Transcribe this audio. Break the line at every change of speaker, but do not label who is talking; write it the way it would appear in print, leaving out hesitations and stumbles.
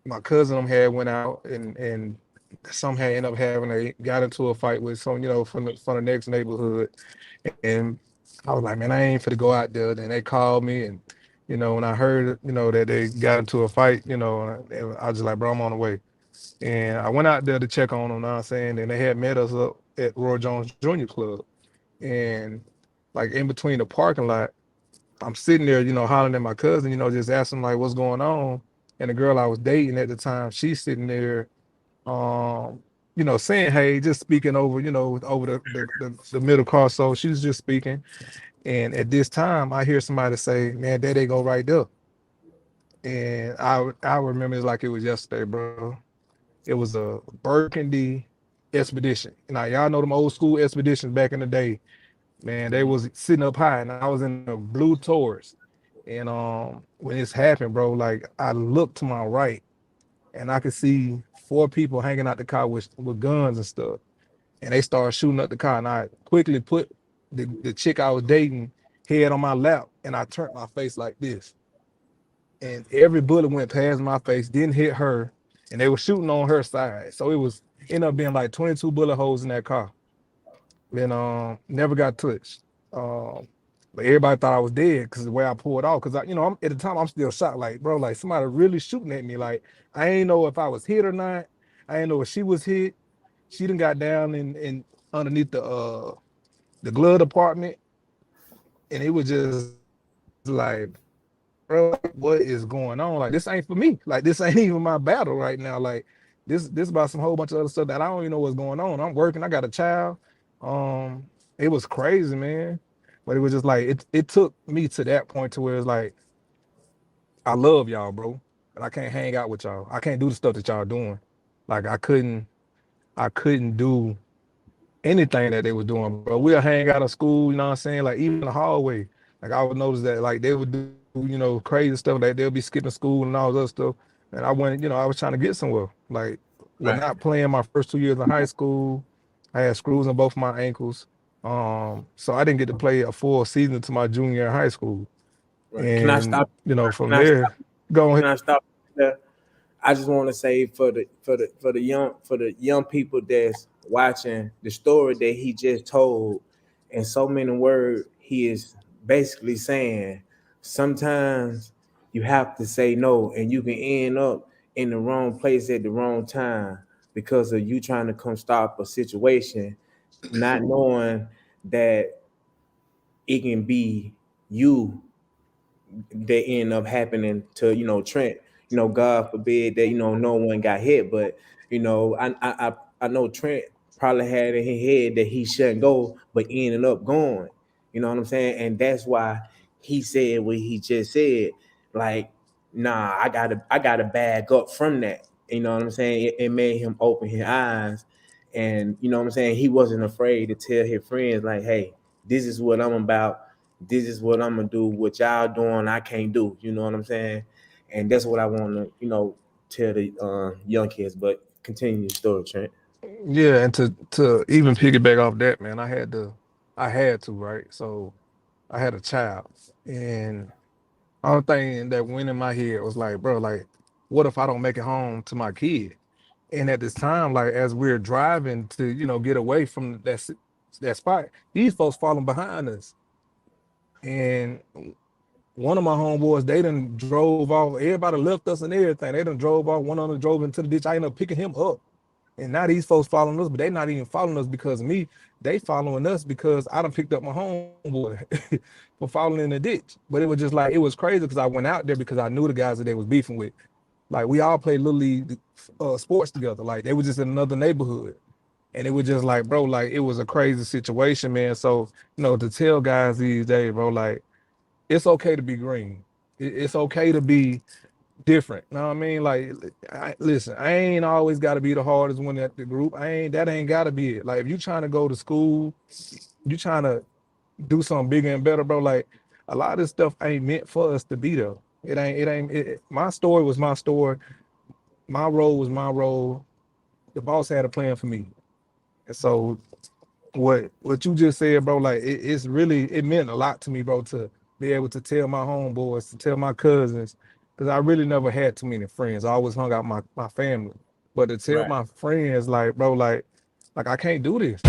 my cousin them had went out and some had ended up having got into a fight with some, from the next neighborhood. And I was like, man, I ain't finna go out there. Then they called me and when I heard, that they got into a fight, I was just like, bro, I'm on the way. And I went out there to check on them, know what I'm saying? And they had met us up at Roy Jones Junior Club. And like in between the parking lot, I'm sitting there, hollering at my cousin, just asking like what's going on. And the girl I was dating at the time, she's sitting there, saying, hey, just speaking over, over the middle car. So she was just speaking. And at this time, I hear somebody say, man, there they go right there. And I remember it like it was yesterday, bro. It was a Burgundy expedition. Now y'all know them old school expeditions back in the day. Man, they was sitting up high, and I was in a blue Taurus. And when this happened, bro, like I looked to my right, and I could see four people hanging out the car with guns and stuff. And they started shooting up the car, and I quickly put the chick I was dating head on my lap, and I turned my face like this. And every bullet went past my face, didn't hit her, and they were shooting on her side. So it was ended up being like 22 bullet holes in that car. Then never got touched. Um, but everybody thought I was dead because the way I pulled off. Because I'm at the time I'm still shocked. Like, bro, like somebody really shooting at me. Like, I ain't know if I was hit or not. I ain't know if she was hit. She done got down and underneath the glove department, and it was just like, bro, what is going on? Like, this ain't for me. Like, this ain't even my battle right now. Like, this about some whole bunch of other stuff that I don't even know what's going on. I'm working. I got a child. It was crazy, man. But it was just like it took me to that point to where it's like I love y'all, bro, but I can't hang out with y'all. I can't do the stuff that y'all doing. Like I couldn't do anything that they was doing, bro. We'll hang out at school, you know what I'm saying? Like even in the hallway. Like I would notice that like they would do, crazy stuff, like they'll be skipping school and all this other stuff. And I went, I was trying to get somewhere. Like with
Right.
not playing my first 2 years in high school, I had screws in both my ankles. So I didn't get to play a full season to my junior year in high school.
Right. Can I
And,
stop?
from
Can I stop?
there, go
Can
ahead.
I stop there? I just want to say for the young people that's watching the story that he just told, in so many words, he is basically saying sometimes you have to say no, and you can end up in the wrong place at the wrong time because of you trying to come stop a situation, not knowing that it can be you that end up happening to Trent. God forbid that no one got hit, but I know Trent probably had in his head that he shouldn't go, but ended up going. You know what I'm saying? And that's why he said what he just said. Like, nah, I gotta bag up from that. You know what I'm saying? It made him open his eyes, and you know what I'm saying. He wasn't afraid to tell his friends like, "Hey, this is what I'm about, this is what I'm gonna do. What y'all doing, I can't do." You know what I'm saying? And that's what I want to, tell the young kids. But continue your story, Trent.
Yeah, and to even piggyback off that, man, I had to, right? So I had a child, and only thing that went in my head was like, bro, like, what if I don't make it home to my kid? And at this time, like, as we're driving to, get away from that spot, these folks falling behind us, and one of my homeboys, they done drove off. Everybody left us and everything. They done drove off. One of them drove into the ditch. I ended up picking him up. And now these folks following us, but they not even following us because of me. They following us because I done picked up my homeboy for falling in the ditch. But it was just like, it was crazy because I went out there because I knew the guys that they was beefing with. Like we all played little league sports together. Like they were just in another neighborhood. And it was just like, bro, like it was a crazy situation, man. So, to tell guys these days, bro, like it's okay to be green. It's okay to be different. You know what I mean? Like, listen, I ain't always got to be the hardest one at the group. That ain't got to be it. Like, if you trying to go to school, you trying to do something bigger and better, bro. Like, a lot of this stuff ain't meant for us to be there. My story was my story. My role was my role. The boss had a plan for me. And so, what you just said, bro, like, it meant a lot to me, bro, to be able to tell my homeboys, to tell my cousins, because I really never had too many friends. I always hung out with my family. But to tell
Right.
my friends, like, bro, like I can't do this.